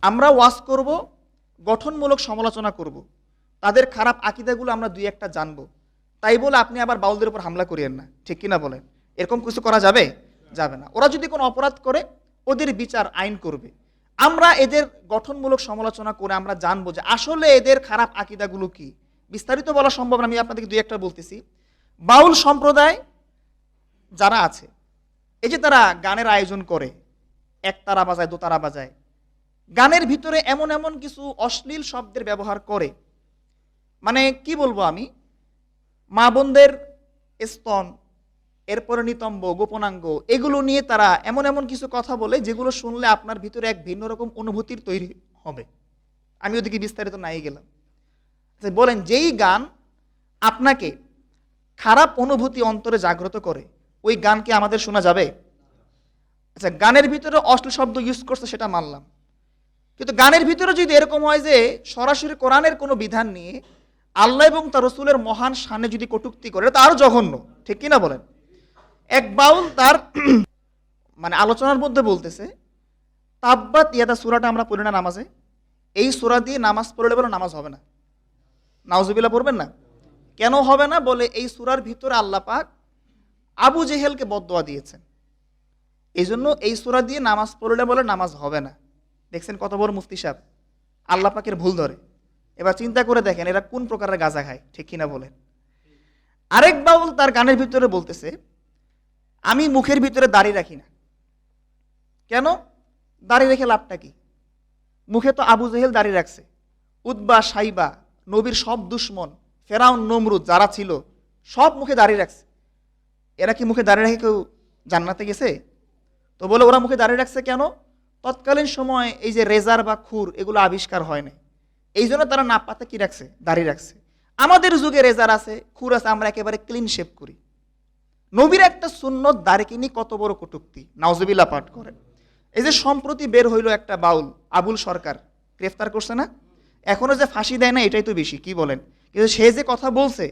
আমরা ওয়াজ করব, গঠনমূলক সমালোচনা করব, তাদের খারাপ আকীদাগুলো আমরা দুই একটা জানবো, তাই বলে আপনি আবার বাউলদের উপর হামলা করিয়েন না, ঠিক কিনা বলেন? এরকম কিছু করা যাবে? যাবে না। ওরা যদি কোনো অপরাধ করে ওদের বিচার আইন করবে, আমরা এদের গঠনমূলক সমালোচনা করে আমরা জানবো যে আসলে এদের খারাপ আকীদাগুলো কি। বিস্তারিত বলা সম্ভব না, আমি আপনাদেরকে দুই একটা বলতেছি। বাউল সম্প্রদায় যারা আছে, এই যে তারা গানের আয়োজন করে, একতারা বাজায়, দোতারা বাজায়, গানের ভিতরে এমন এমন কিছু অশ্লীল শব্দের ব্যবহার করে, মানে কি বলবো আমি, মা বোনদের স্তন, এরপরে নিতম্ব, গোপনাঙ্গ, এগুলো নিয়ে তারা এমন এমন কিছু কথা বলে যেগুলো শুনলে আপনার ভিতরে এক ভিন্ন রকম অনুভূতির তৈরি হবে। আমি ওদিকে বিস্তারিত নাই গেলাম। বলেন, যেই গান আপনাকে খারাপ অনুভূতি অন্তরে জাগ্রত করে, ওই গানকে আমাদের শোনা যাবে? আচ্ছা, গানের ভিতরে অশ্লীল শব্দ ইউজ করছে সেটা মানলাম, কিন্তু গানের ভিতরে যদি এরকম হয় যে সরাসরি কোরআনের কোনো বিধান নিয়ে আল্লাহ এবং তার রসুলের মহান শানে যদি কটূক্তি করে, এটা আরো জঘন্য, ঠিক কিনা বলেন? এক বাউল তার মানে আলোচনার মধ্যে বলতেছে, তাব্বাত ইয়াদা সূরাটা আমরা পড়ি না নামাজে, এই সূরা দিয়ে নামাজ পড়লে বলে নামাজ হবে না। নাউজুবিল্লাহ পড়বেন না? কেন হবে না? বলে এই সূরার ভিতরে আল্লাহ পাক আবু জেহেলকে বদদোয়া দিয়েছেন, এই জন্য এই সূরা দিয়ে নামাজ পড়লে বলে নামাজ হবে না। দেখছেন কত বড় মুফতি সাহেব আল্লাহ পাকের ভুল ধরে। এবার চিন্তা করে দেখেন এরা কোন প্রকারের গাঁজা খায়, ঠিক কিনা বলেন? আরেক বাউল তার গানের ভিতরে বলতেছে, আমি মুখের ভিতরে দাড়ি রাখি না। কেন? দাড়ি রেখে লাভটা কি? মুখে তো আবু জেহেল দাড়ি রাখছে, উতবা, সাইবা, নবীর সব দুশ্মন, ফেরাউন, নমরুদ যারা ছিল সব মুখে দাড়ি রাখছে। এরা কি মুখে দাড়ি রেখে কেউ জান্নাতে গেছে? তো বলে ওরা মুখে দাড়ি রাখছে কেন? তৎকালীন সময় এই যে রেজার বা খুর এগুলো আবিষ্কার হয় না, এই জন্য তারা না পাতে কি রাখছে? দাড়ি রাখছে। আমাদের যুগে রেজার আছে, খুর আছে, আমরা একেবারে ক্লিন শেভ করি। নবীর একটা সুন্নত দাড়িকে নিয়ে কত বড় কটূক্তি, নাউজুবিল্লাহ পাঠ করেন। এই যে সম্প্রতি বের হইল একটা বাউল, আবুল সরকার, গ্রেফতার করছে না? এখনো যে ফাঁসি দেয় না এটাই তো বেশি, কি বলেন? কিন্তু সে যে কথা বলছে,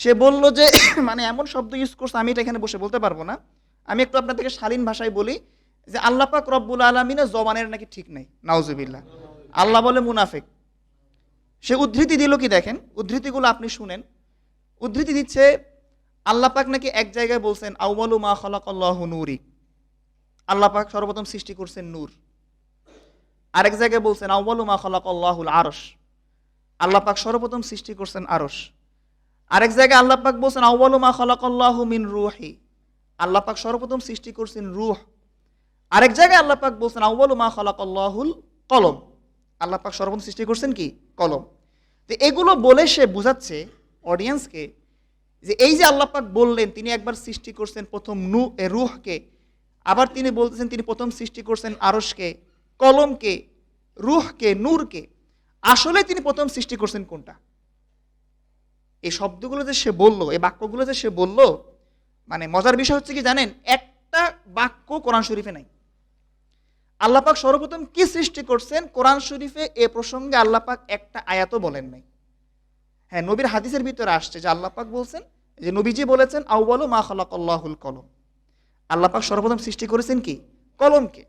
সে বলল যে মানে এমন শব্দ ইউজ করছে আমি এটা এখানে বসে বলতে পারবো না, আমি একটু আপনাদেরকে শালীন ভাষায় বলি যে আল্লাহ পাক রব্বুল আলামিনের জবানের নাকি ঠিক নাই, নাউজুবিল্লাহ। আল্লাহ বলে মুনাফিক। সে উদ্ধৃতি দিল কি দেখেন, উদ্ধৃতিগুলো আপনি শুনেন। উদ্ধৃতি দিচ্ছে, আল্লাহ পাক নাকি এক জায়গায় বলছেন আউয়ালু মা খালাকাল্লাহু নূরি, আল্লাহ পাক সর্বপ্রথম সৃষ্টি করছেন নূর। আরেক জায়গায় বলছেন আউয়ালু মা খালাকাল্লাহুল আরশ, আল্লাহ পাক সর্বপ্রথম সৃষ্টি করছেন আরশ। আরেক জায়গায় আল্লাহ পাক বলছেন আউয়ালু মা খালাকাল্লাহু মিন রূহি, আল্লাহ পাক সর্বপ্রথম সৃষ্টি করছেন রূহ। আরেক জায়গায় আল্লাহ পাক বলছেন আউয়ালু মা খালাকাল্লাহুল কলম, আল্লাহ পাক সর্বপ্রথম সৃষ্টি করছেন কি? কলম। তো এগুলো বলে সে বুঝাচ্ছে অডিয়েন্সকে যে এই যে আল্লাহ পাক বললেন তিনি একবার সৃষ্টি করছেন প্রথম রূহকে, আবার তিনি বলতেছেন তিনি প্রথম সৃষ্টি করছেন আরশকে, কলমকে, রূহকে, নূরকে, আসলে তিনি প্রথম সৃষ্টি করছেন কোনটা? এই শব্দগুলো যে সে বলল, এই বাক্যগুলো যে সে বলল, মানে মজার বিষয় হচ্ছে কি জানেন, একটা বাক্য কোরআন শরীফে নাই। আল্লাহ পাক সর্বপ্রথম কি সৃষ্টি করছেন কোরআন শরীফে এ প্রসঙ্গে আল্লাহ পাক একটা আয়াতও বলেন নাই। হ্যাঁ, নবীর হাদিসের ভিতরে আসছে যে আল্লাহ পাক বলছেন যে নবীজি বলেছেন আউয়ালু মা খালাকাল্লাহুল কলম, আল্লাহ পাক সর্বপ্রথম সৃষ্টি করেছেন কি? কলমকে।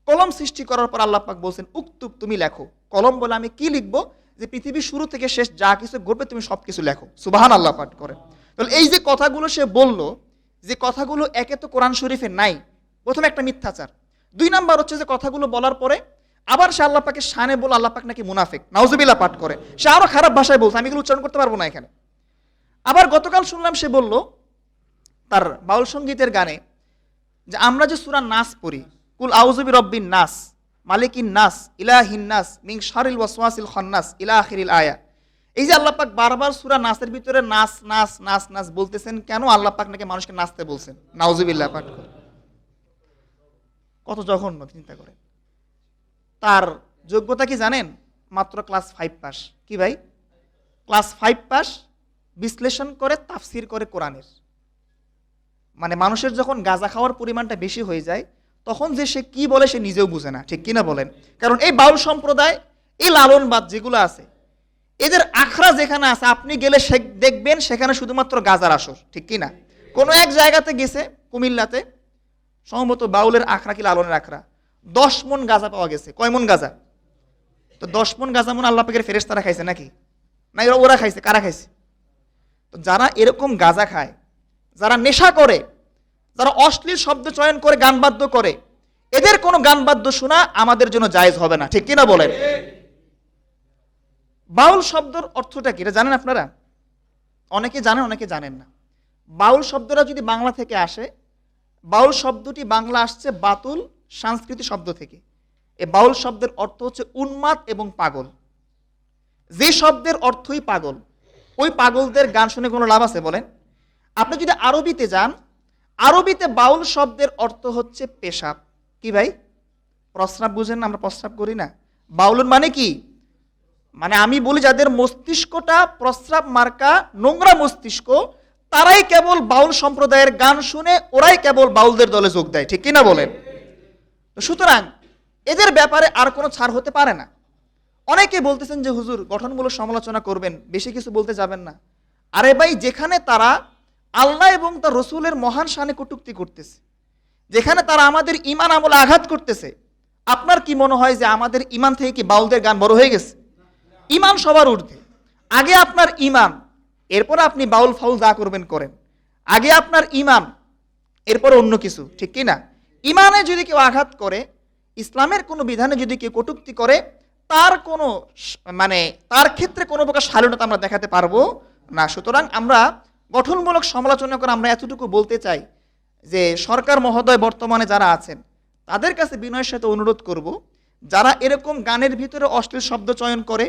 কলম সৃষ্টি করার পর আল্লাহ পাক বলছেন উক্তুব, তুমি লেখো। কলম বলে আমি কি লিখবো? যে পৃথিবীর শুরু থেকে শেষ যা কিছু ঘটবে তুমি সব কিছু লেখো। সুবহানাল্লাহ পাঠ করে। তাহলে এই যে কথাগুলো সে বলল, যে কথাগুলো একে তো কোরআন শরীফে নাই, প্রথমে একটা মিথ্যাচার। দুই নাম্বার হচ্ছে যে কথাগুলো বলার পরে আবার সে আল্লাহ পাকে শানে বলে আল্লাহ পাক নাকি মুনাফিক, নাউজুবিল্লাহ পাঠ করে। সে আরো খারাপ ভাষায় বলছে, আমি এগুলো উচ্চারণ করতে পারবো না এখানে। আবার গতকাল শুনলাম সে বলল তার বাউল সঙ্গীতের গানে যে আমরা যে সূরা নাস পড়ি, কুল আউযু বিরাব্বিন নাস, মালিকিন নাস, ইলাহিন নাস, মিন শারিল ওয়াসওয়াসিল খান্নাস, ইলা আখিরিল আয়া। এই যে আল্লাহ পাক বারবার সূরা নাসের ভিতরে নাস নাস নাস নাস বলতেছেন, কেন? আল্লাহ পাক নাকি মানুষকে নাচতে বলছেন, নাউজুবিল্লাহ পাঠ করে। কত জঘন্য, চিন্তা করেন। তার যোগ্যতা কি জানেন? মাত্র ক্লাস 5 পাস। কি ভাই? ক্লাস 5 পাস, বিশ্লেষণ করে তাফসির করে কোরআনের। মানে মানুষের যখন গাঁজা খাওয়ার পরিমাণটা বেশি হয়ে যায় তখন যে সে কি বলে সে নিজেও বুঝে না, ঠিক কিনা বলেন? কারণ এই বাউল সম্প্রদায়, এই লালনবাদ যেগুলো আছে, এদের আখড়া যেখানে আছে আপনি গেলে দেখবেন সেখানে শুধুমাত্র গাঁজার আসর, ঠিক কিনা? কোনো এক জায়গাতে গেছে কুমিল্লাতে, সম্ভবত বাউলের আখড়া কি লালনের আখড়া, 10 মণ গাঁজা পাওয়া গেছে। কয় মণ গাঁজা? তো 10 মণ গাঁজা মন আল্লাহ পাকের ফেরেশতারা খাইছে নাকি? না ওরা খাইছে? কারা খাইছে? তো যারা এরকম গাঁজা খায়, যারা নেশা করে, যারা অশ্লীল শব্দ চয়ন করে গান বাদ্য করে, এদের কোনো গান বাদ্য শোনা আমাদের জন্য জায়েজ হবে না। ঠিক কিনা বলেন? বাউল শব্দের অর্থটা কি এটা জানেন আপনারা? অনেকে জানেন, অনেকে জানেন না। বাউল শব্দটা যদি বাংলা থেকে আসে, বাউল শব্দটি বাংলা আসছে বাতুল সংস্কৃতি শব্দ থেকে। এই বাউল শব্দের অর্থ হচ্ছে উন্মাদ এবং পাগল। যে শব্দের অর্থই পাগল, ওই পাগলদের গান শুনে কোনো লাভ আছে বলেন? আপনি যদি আরবিতে যান, আরবিতে বাউল শব্দের অর্থ হচ্ছে পেশাব। কি ভাই? প্রস্রাব বুঝেন না? আমরা প্রস্রাব করি না? বাউলুন মানে কি? মানে আমি বলি যাদের মস্তিষ্কটা প্রস্রাব মার্কা নোংরা মস্তিষ্ক, তারাই কেবল বাউল সম্প্রদায়ের গান শুনে ওরাই কেবল বাউলদের দলে যোগ দেয়। ঠিক কিনা বলেন? সুতরাং এদের ব্যাপারে আর কোনো ছাড় হতে পারে না। অনেকে বলতেছেন যে হুজুর গঠনমূলক সমালোচনা করবেন, বেশি কিছু বলতে যাবেন না। আরে ভাই, যেখানে তারা আল্লাহ এবং তার রসুলের মহান শানে কটূক্তি করতেছে, যেখানে তারা আমাদের ঈমান আমলে আঘাত করতেছে, আপনার কি মনে হয় যে আমাদের ঈমান থেকে কি বাউলদের গান বড় হয়ে গেছে? ঈমান সবার ঊর্ধ্বে। আগে আপনার ঈমান, এরপর আপনি বাউল ফাউল যা করবেন করেন। আগে আপনার ঈমান, এরপর অন্য কিছু। ঠিক কি না? ঈমানে যদি কেউ আঘাত করে, ইসলামের কোনো বিধানে যদি কেউ কটূক্তি করে, তার কোনো তার ক্ষেত্রে কোনো প্রকার শালীনতা আমরা দেখাতে পারবো না। সুতরাং আমরা গঠনমূলক সমালোচনা করে আমরা এতটুকু বলতে চাই যে সরকার মহোদয় বর্তমানে যারা আছেন তাদের কাছে বিনয়ের সাথে অনুরোধ করব, যারা এরকম গানের ভিতরে অশ্লীল শব্দ চয়ন করে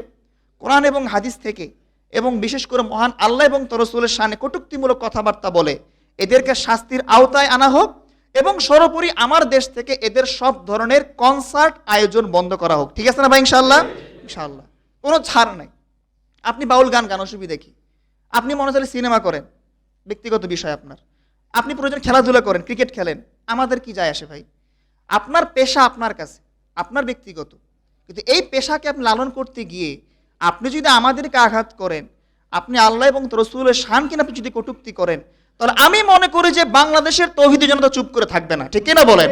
কোরআন এবং হাদিস থেকে, এবং বিশেষ করে মহান আল্লাহ এবং তার রাসূলের শানে কটূক্তিমূলক কথাবার্তা বলে, এদেরকে শাস্তির আওতায় আনা হোক এবং সর্বোপরি আমার দেশ থেকে এদের সব ধরনের কনসার্ট আয়োজন বন্ধ করা হোক। ঠিক আছে না ভাই? ইনশাআল্লাহ, ইনশাআল্লাহ কোনো ছাড় নাই। আপনি বাউল গান গান, অসুবিধা কি? আপনি মনে হলে সিনেমা করেন, ব্যক্তিগত বিষয় আপনার। আপনি প্রয়োজন খেলাধুলা করেন, ক্রিকেট খেলেন, আমাদের কি যায় আসে ভাই? আপনার পেশা আপনার কাছে, আপনার ব্যক্তিগত। কিন্তু এই পেশাকে আপনি লালন করতে গিয়ে আপনি যদি আমাদেরকে আঘাত করেন, আপনি আল্লাহ এবং রাসূলের শানকে আপনি যদি কটূক্তি করেন, তাহলে আমি মনে করি যে বাংলাদেশের তৌহিদি জনতা চুপ করে থাকবে না। ঠিক কিনা বলেন?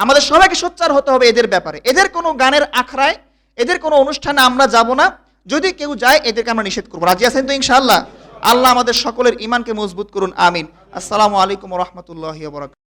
আমাদের সবাইকে সোচ্চার হতে হবে এদের ব্যাপারে। এদের কোনো গানের আখড়ায়, এদের কোনো অনুষ্ঠানে আমরা যাব না। যদি কেউ যায় এদেরকে আমরা নিষেধ করবো। রাজি আছেন তো ইনশাআল্লাহ? আল্লাহ আমাদের সকলের ঈমানকে মজবুত করুন, আমিন। আসসালামু আলাইকুম ওয়া রাহমাতুল্লাহি ওয়া বারাকাতুহু।